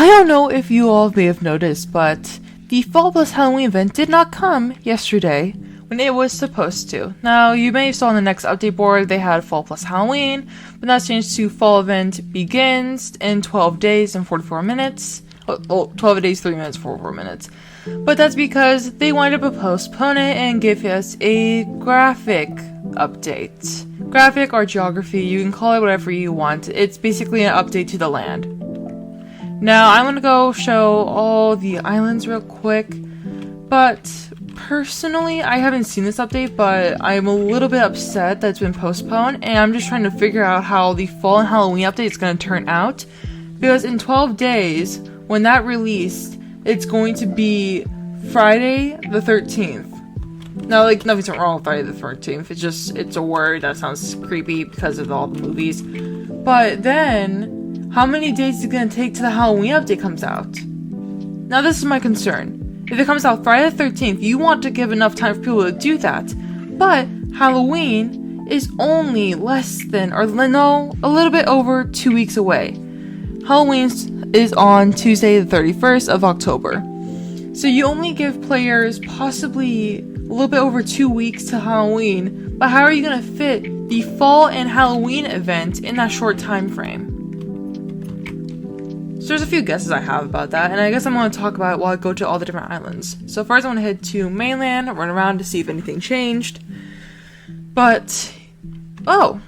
I don't know if you all may have noticed, but the Fall Plus Halloween event did not come yesterday when it was supposed to. Now, you may have saw on the next update board they had Fall Plus Halloween, but that's changed to Fall event begins in 12 days and 44 minutes. 12 days, 3 minutes, 44 minutes. But that's because they wanted to postpone it and give us a graphic update. Graphic or geography, you can call it whatever you want. It's basically an update to the land. Now, I'm gonna go show all the islands real quick, but personally, I haven't seen this update, but I'm a little bit upset that it's been postponed, and I'm just trying to figure out how the Fall and Halloween update is going to turn out, because in 12 days, when that released, it's going to be Friday the 13th. Now, like, nothing's wrong with Friday the 13th, it's a word that sounds creepy because of all the movies, but then, how many days is it going to take till the Halloween update comes out? Now, this is my concern. If it comes out Friday the 13th, you want to give enough time for people to do that. But Halloween is only a little bit over 2 weeks away. Halloween is on Tuesday the 31st of October. So you only give players possibly a little bit over 2 weeks to Halloween, but how are you going to fit the Fall and Halloween event in that short time frame? So there's a few guesses I have about that, and I guess I'm going to talk about it while I go to all the different islands. So first I want to head to mainland, run around to see if anything changed. But, oh.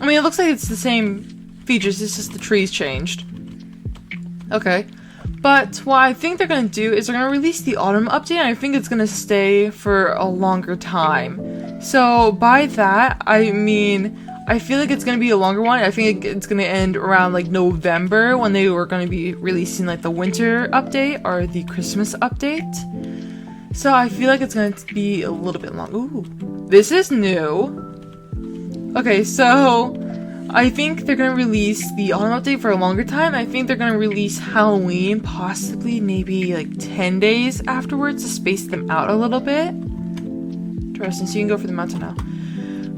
I mean, it looks like it's the same features, it's just the trees changed. Okay. But what I think they're going to do is they're going to release the autumn update, and I think it's going to stay for a longer time. So by that, I mean, I feel like it's going to be a longer one. I think it's going to end around like November when they were going to be releasing like the winter update or the Christmas update. So I feel like it's going to be a little bit long. Ooh, this is new. Okay, so I think they're going to release the autumn update for a longer time. I think they're going to release Halloween possibly maybe like 10 days afterwards to space them out a little bit. Interesting, so you can go for the mountain now.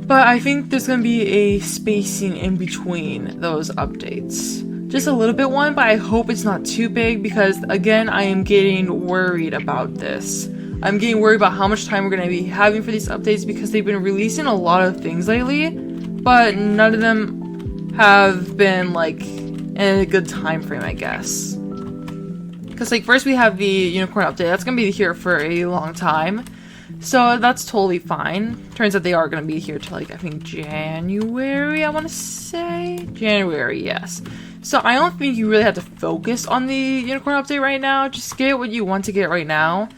But I think there's going to be a spacing in between those updates. Just a little bit one, but I hope it's not too big because, again, I am getting worried about this. I'm getting worried about how much time we're going to be having for these updates because they've been releasing a lot of things lately, but none of them have been, like, in a good time frame, I guess. Because, like, first we have the unicorn update. That's going to be here for a long time. So that's totally fine. Turns out they are going to be here till like, I think January, I want to say? January, yes. So I don't think you really have to focus on the unicorn update right now. Just get what you want to get right now.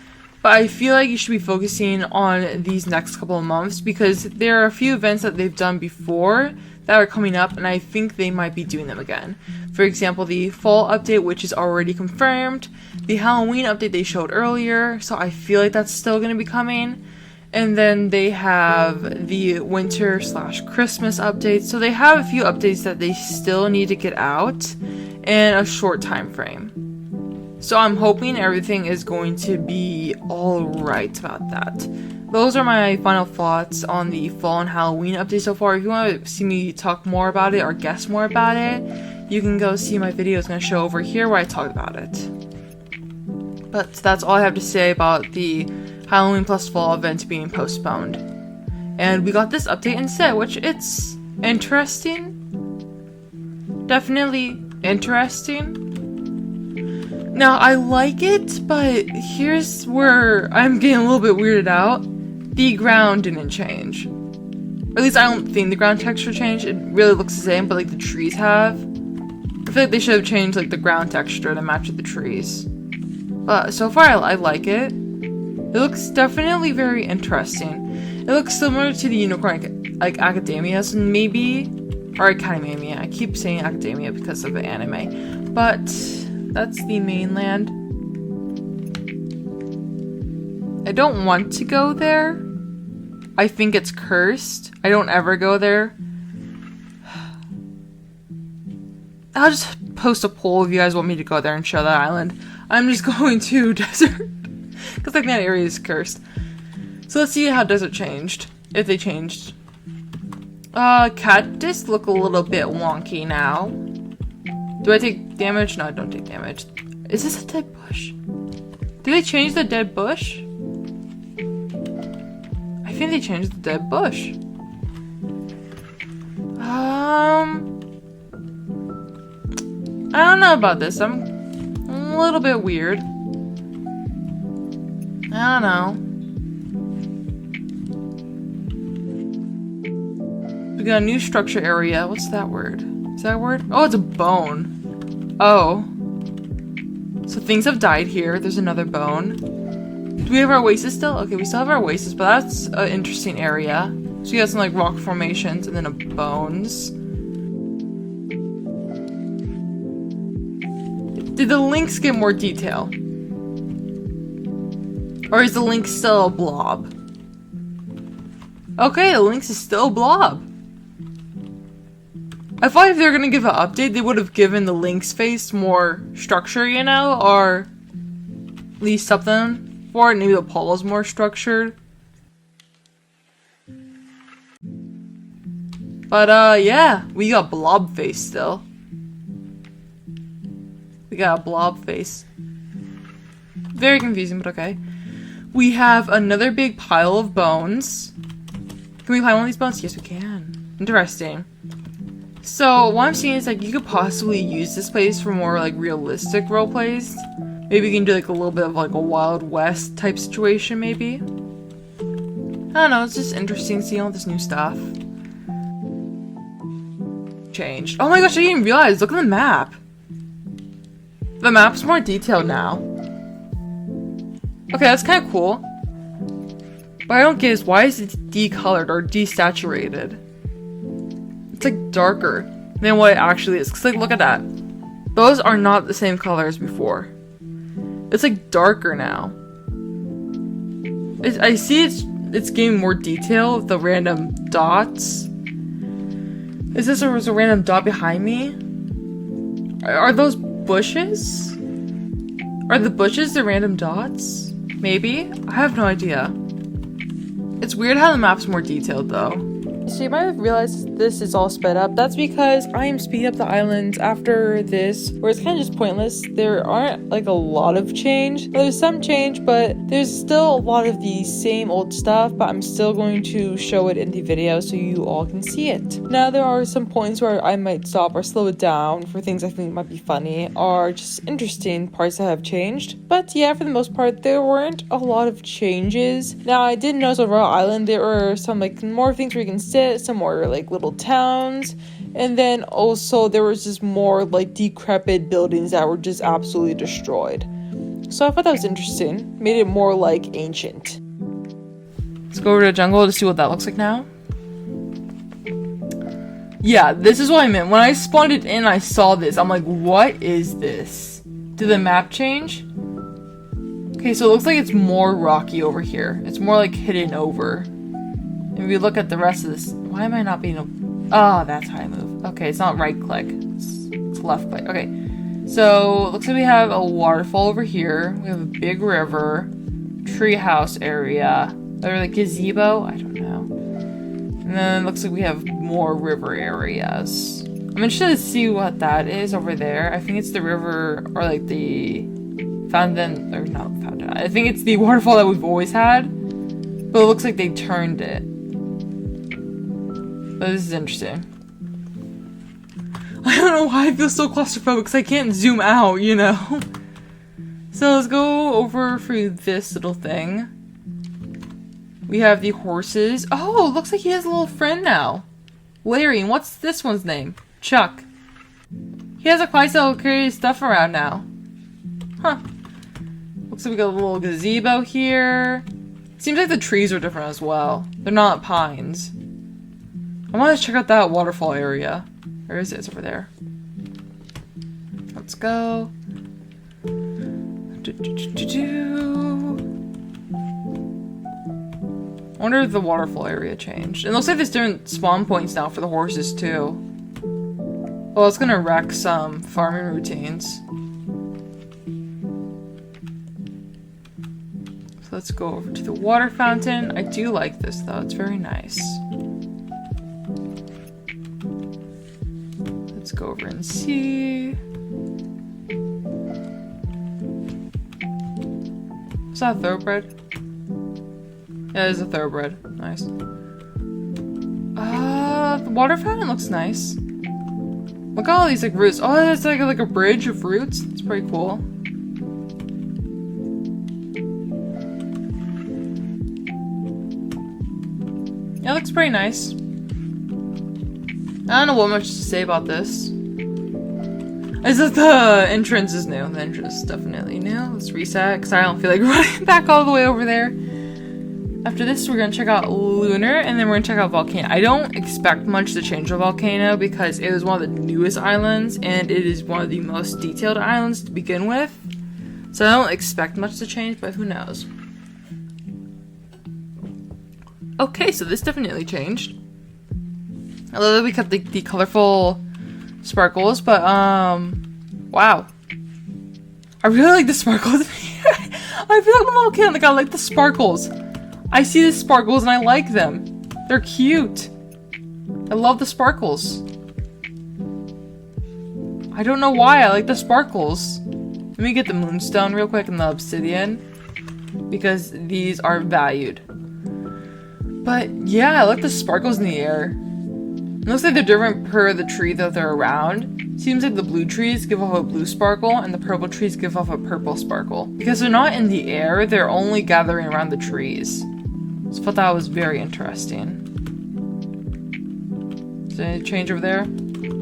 But I feel like you should be focusing on these next couple of months because there are a few events that they've done before that are coming up, and I think they might be doing them again. For example, the fall update, which is already confirmed, the Halloween update they showed earlier, so I feel like that's still going to be coming, and then they have the winter/Christmas update, so they have a few updates that they still need to get out in a short time frame. So I'm hoping everything is going to be alright about that. Those are my final thoughts on the Fall and Halloween update so far. If you want to see me talk more about it or guess more about it, you can go see my video. It's going to show over here where I talk about it. But that's all I have to say about the Halloween plus Fall event being postponed. And we got this update instead, which it's interesting. Definitely interesting. Now, I like it, but here's where I'm getting a little bit weirded out. The ground didn't change. Or at least I don't think the ground texture changed. It really looks the same, but like the trees have. I feel like they should have changed like the ground texture to match with the trees. But so far I like it. It looks definitely very interesting. It looks similar to the unicorn like Academia's maybe. Or Academia. I keep saying Academia because of the anime. But that's the mainland. I don't want to go there. I think it's cursed. I don't ever go there. I'll just post a poll if you guys want me to go there and show that island. I'm just going to desert. Because like that area is cursed. So let's see how desert changed. If they changed. Cactus look a little bit wonky now. Do I take damage? No, I don't take damage. Is this a dead bush? Did they change the dead bush? I think they changed the dead bush. I don't know about this. I'm a little bit weird. I don't know. We got a new structure area. What's that word? Is that a word? Oh, it's a bone. Oh. So things have died here. There's another bone. Do we have our oasis still? Okay, we still have our oasis, but that's an interesting area. So you got some like rock formations and then a bones. Did the lynx get more detail? Or is the lynx still a blob? Okay, the lynx is still a blob. I thought if they were gonna give an update, they would have given the lynx face more structure, you know? Or at least something for it. Maybe the paw is more structured. But, yeah. We got blob face still. We got a blob face. Very confusing, but okay. We have another big pile of bones. Can we find one of these bones? Yes, we can. Interesting. So, what I'm seeing is, like, you could possibly use this place for more, like, realistic roleplays. Maybe you can do, like, a little bit of, like, a Wild West type situation, maybe. I don't know, it's just interesting seeing all this new stuff. Changed. Oh my gosh, I didn't realize. Look at the map. The map's more detailed now. Okay, that's kind of cool. But I don't get is why is it decolored or desaturated? It's like darker than what it actually is. Cause like look at that. Those are not the same color as before. It's like darker now. I see it's getting more detail with the random dots. Is this a random dot behind me? Are those bushes? Are the bushes the random dots? Maybe? I have no idea. It's weird how the map's more detailed though. So you might have realized this is all sped up. That's because I am speeding up the islands after this, where it's kind of just pointless. There aren't like a lot of change. There's some change, but there's still a lot of the same old stuff, but I'm still going to show it in the video so you all can see it. Now there are some points where I might stop or slow it down for things I think might be funny or just interesting parts that have changed. But yeah, for the most part, there weren't a lot of changes. Now I did notice on Royal Island there were some like more things where you can sit, some more like little towns, and then also there was just more like decrepit buildings that were just absolutely destroyed. So I thought that was interesting. Made it more like ancient. Let's go over to the jungle to see what that looks like now. Yeah, this is what I meant. When I spawned it in, I saw this. I'm like, what is this? Did the map change? Okay, so it looks like it's more rocky over here. It's more like hidden over. If we look at the rest of this, why am I not being oh, that's how I move. Okay, it's not right click. It's left click. Okay. So, it looks like we have a waterfall over here. We have a big river. Treehouse area. Or like gazebo? I don't know. And then it looks like we have more river areas. I'm interested to see what that is over there. I think it's the river, or like the fountain, or not fountain. I think it's the waterfall that we've always had. But it looks like they turned it. But this is interesting. I don't know why I feel so claustrophobic because I can't zoom out, you know? So let's go over through this little thing. We have the horses. Oh, it looks like he has a little friend now. Larry, and what's this one's name? Chuck. He has a place that'll carry his stuff around now. Huh. Looks like we got a little gazebo here. Seems like the trees are different as well. They're not pines. I want to check out that waterfall area. Where is it? It's over there. Let's go. I wonder if the waterfall area changed. It looks like there's different spawn points now for the horses too. Well, it's gonna wreck some farming routines. So let's go over to the water fountain. I do like this though, it's very nice. Let's go over and see. Is that a thoroughbred? Yeah, it is a thoroughbred. Nice. The water fountain looks nice. Look at all these like roots. Oh, it's like a bridge of roots. It's pretty cool. Yeah, it looks pretty nice. I don't know what much to say about this. Is that the entrance is new? The entrance is definitely new. Let's reset because I don't feel like running back all the way over there. After this, we're going to check out Lunar, and then we're going to check out Volcano. I don't expect much to change with Volcano because it was one of the newest islands, and it is one of the most detailed islands to begin with. So I don't expect much to change, but who knows. Okay, so this definitely changed. I love that we kept the colorful sparkles, but, wow. I really like the sparkles here. I feel like I'm a little kid, like I like the sparkles. I see the sparkles and I like them. They're cute. I love the sparkles. I don't know why, I like the sparkles. Let me get the moonstone real quick and the obsidian, because these are valued. But yeah, I like the sparkles in the air. It looks like they're different per the tree that they're around. Seems like the blue trees give off a blue sparkle and the purple trees give off a purple sparkle. Because they're not in the air, they're only gathering around the trees. So I thought that was very interesting. Is there any change over there?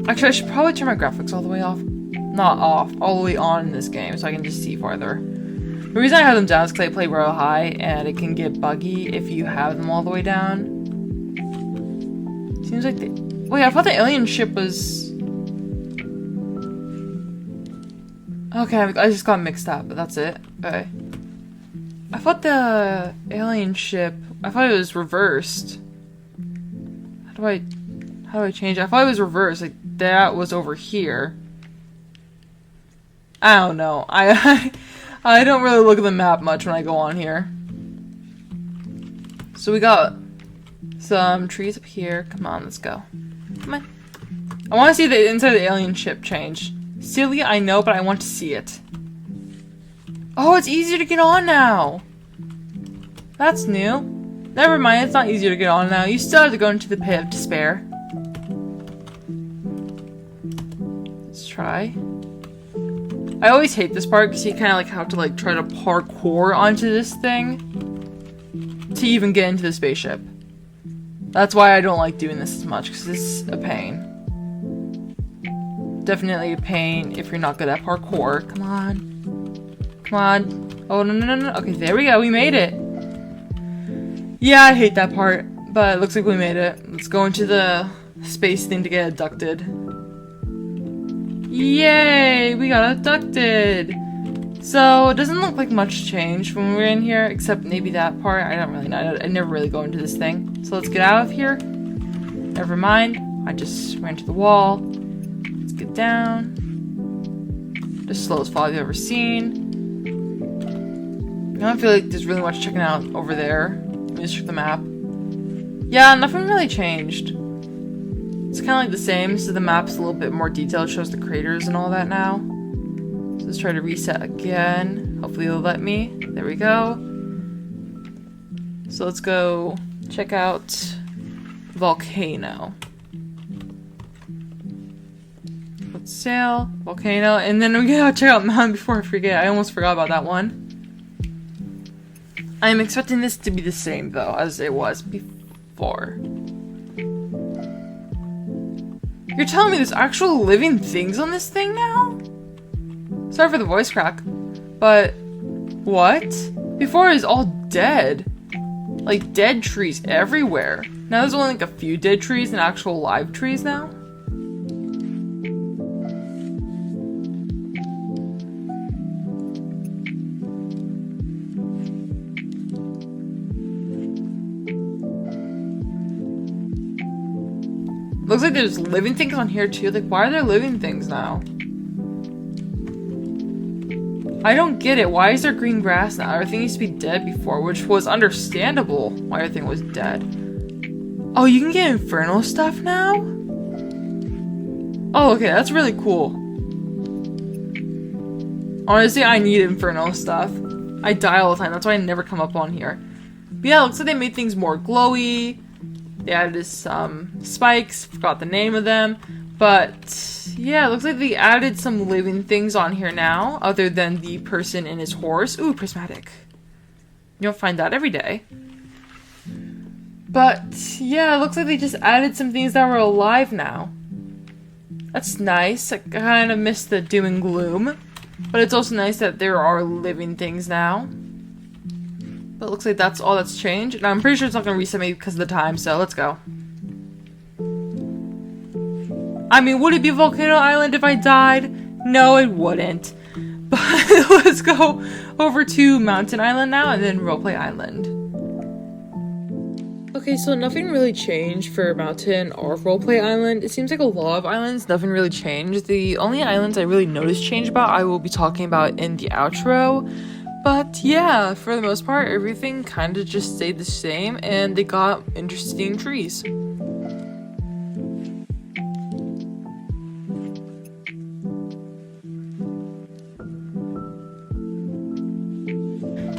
Actually, I should probably turn my graphics all the way off. Not off, all the way on in this game so I can just see farther. The reason I have them down is because I play real high and it can get buggy if you have them all the way down. Seems like they... Wait, I thought the alien ship was... Okay, I just got mixed up, but that's it. Okay. I thought the alien ship... I thought it was reversed. How do I change it? I thought it was reversed. Like, that was over here. I don't know. I don't really look at the map much when I go on here. So we got some trees up here. Come on, let's go. Come on. I want to see the inside of the alien ship change. Silly, I know, but I want to see it. Oh, it's easier to get on now. That's new. Never mind, it's not easier to get on now. You still have to go into the pit of despair. Let's try. I always hate this part because you kind of like have to like try to parkour onto this thing to even get into the spaceship. That's why I don't like doing this as much, because this is a pain. Definitely a pain if you're not good at parkour. Come on. Come on. Oh, no. Okay, there we go. We made it. Yeah, I hate that part, but it looks like we made it. Let's go into the space thing to get abducted. Yay! We got abducted! So, it doesn't look like much changed when we were in here, except maybe that part. I don't really know. I never really go into this thing. So let's get out of here. Never mind. I just ran to the wall. Let's get down. The slowest fall I've ever seen. I don't feel like there's really much checking out over there. Let me just check the map. Yeah, nothing really changed. It's kind of like the same, so the map's a little bit more detailed. It shows the craters and all that now. So let's try to reset again. Hopefully it'll let me. There we go. So let's go check out Volcano. Let's sail, Volcano, and then we gotta check out Mountain before I forget. I almost forgot about that one. I'm expecting this to be the same, though, as it was before. You're telling me there's actual living things on this thing now? Sorry for the voice crack, but what? Before it was all dead. Like, dead trees everywhere. Now there's only like a few dead trees and actual live trees now. Looks like there's living things on here too. Like, why are there living things now? I don't get it. Why is there green grass now? Everything used to be dead before, which was understandable why everything was dead. Oh, you can get infernal stuff now? Oh, okay, that's really cool. Honestly, I need infernal stuff. I die all the time. That's why I never come up on here. But yeah, it looks like they made things more glowy. They added some spikes. Forgot the name of them. But yeah, it looks like they added some living things on here now, other than the person and his horse. Ooh, prismatic. You don't find that every day. But yeah, it looks like they just added some things that were alive now. That's nice. I kind of miss the doom and gloom. But it's also nice that there are living things now. But it looks like that's all that's changed. And I'm pretty sure it's not going to reset me because of the time, so let's go. I mean, would it be Volcano Island if I died? No, it wouldn't. But let's go over to Mountain Island now and then Roleplay Island. Okay, so nothing really changed for Mountain or Roleplay Island. It seems like a lot of islands, nothing really changed. The only islands I really noticed change about, I will be talking about in the outro. But yeah, for the most part, everything kind of just stayed the same, and they got interesting trees.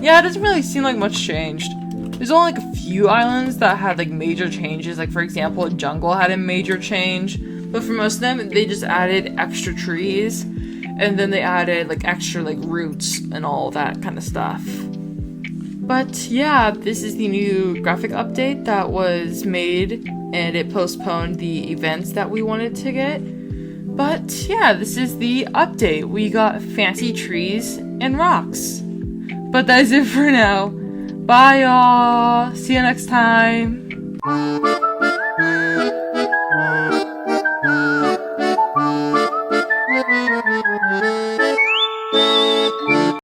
Yeah, it doesn't really seem like much changed. There's only like a few islands that had like major changes. Like for example, Jungle had a major change, but for most of them, they just added extra trees, and then they added like extra like roots and all that kind of stuff. But yeah, this is the new graphic update that was made, and it postponed the events that we wanted to get. But yeah, this is the update. We got fancy trees and rocks. But that is it for now. Bye, y'all. See you next time.